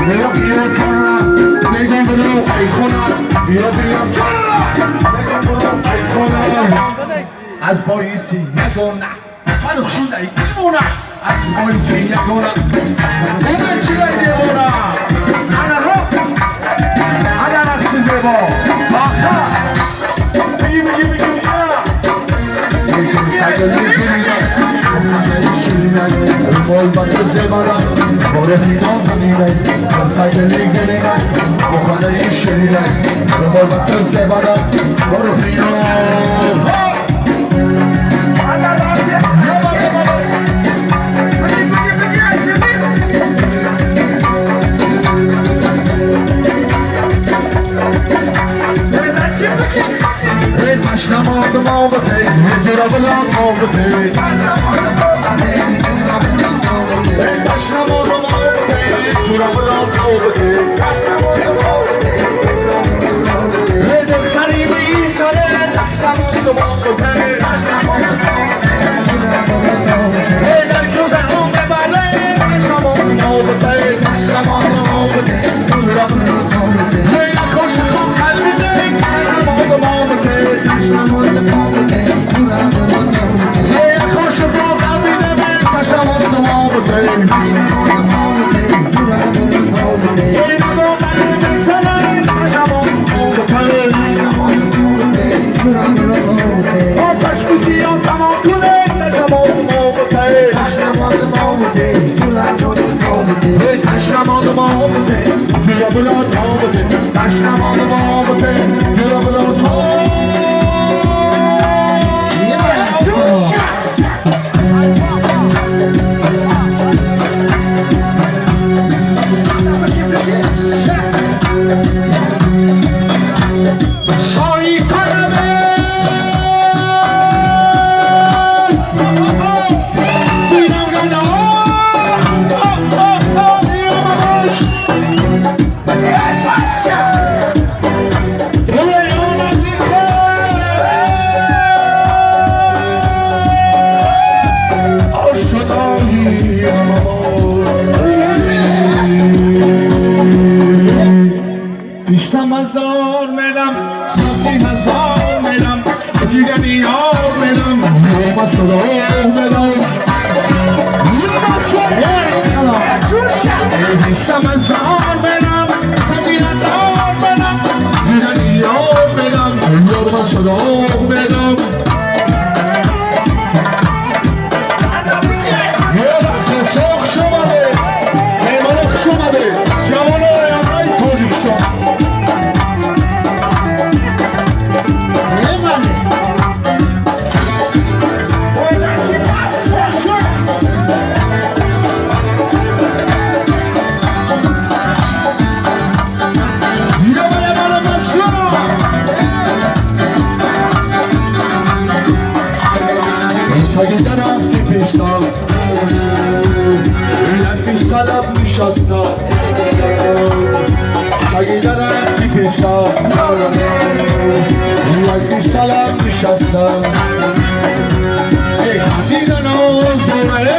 بیا بیا کنم بگم برو ای خونم بیا بیا کنم بگم برو ای خونم از بایستی نگونم من خشونده ای ایمونم از بایستی نگونم بگم چی ای دیمونم انا رو انا نقص زیبا آخر بگی بگی بگی باز وقت زبانم باره فینا زمینه خیلی گلیمه بخانه شریره باز وقت زبانم باره فینا Taşlam aldım aldı pey, Cirabılan aldı pey. Taşlam aldım aldı pey, Taşlam aldım aldı pey, Cirabılan aldı pey. Taşlam aldım aldı pey, Defterimi İsa'ne, taşlam aldım aldı pey. Taşlam aldım aldı pey, Der güzel o bebere, taşlam aldım aldı pey. Taşlam aldım aldı pey, Cirabılan aldı pey. Böyle koşuyorum kalbimde, taşlam aldım aldı pey. Taşlam aldım aldı pey, Cirabılan aldı pey. Böyle koşuyorum kalbimde, taşlam aldım aldı pey. Taşlam aldım aldı pey, Cirabılan aldı pey. Böyle koşuyorum sana, taşlam aldım aldı pey. Taşlam aldım aldı pey, Cirabılan aldı pey. Ateş pisiyor tamam kule, taşlam aldım aldı pey. Taşlam aldım aldı pey, Cirabılan aldı pey. Taşlam aldım aldı pey, Cirabılan aldı pey. Taşlam aldım aldı pey, Cirabılan aldı pey. پیشتم هزار ملم ساختی هزار ملم دیدم یار ملم یوم صدا ملم پیشتم هزار ملم ساختی هزار ملم دیدم یار ملم یوم صدا ملم یه وقت ساخت شماده ایمانخ شماده جوانه ایمای پولیسا Tagida rafti pishta Ilan pishta lab nishasta Tagida rafti pishta Ilan pishta lab nishasta Ey tagida nozore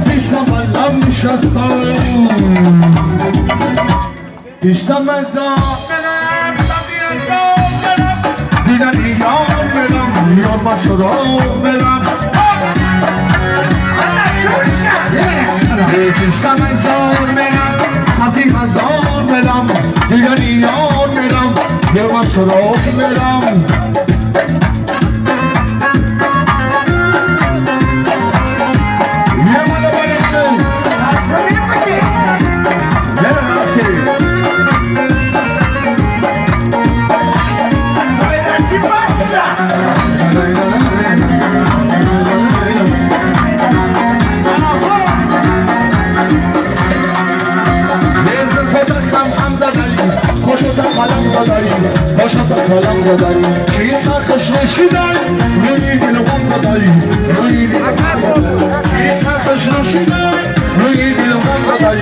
Pishta man lab nishasta Pishta man zahmenem Tagida zahmenem دیدن یار برم یار با صدا برم پیشتم هزار برم ساختی هزار برم دیدن یار برم یار با صدا برم کلام زدایی چی خرخش نشیدن روی دلم زدایی روی دلم زدایی چی خرخش نشیدن روی دلم زدایی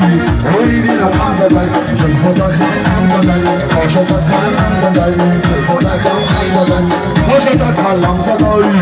روی دلم زدایی زلفت خلم زدایی پاشت کلم زدایی زلفت خلم زدایی پاشت کلم زدایی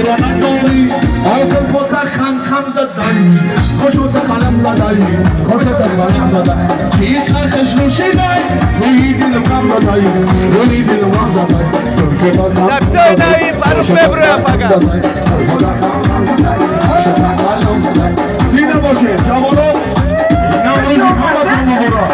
را نداری آزاد فوتا خم زدن خوشوت خلم زدن خوشوت خلم زدن چی خخش نوشیدن روی دل کم زدن روی دل کم زدن سرکه با خم نفسه نایی فرق ببره فقط سینه باشه جوانان نمازی همه کنم برا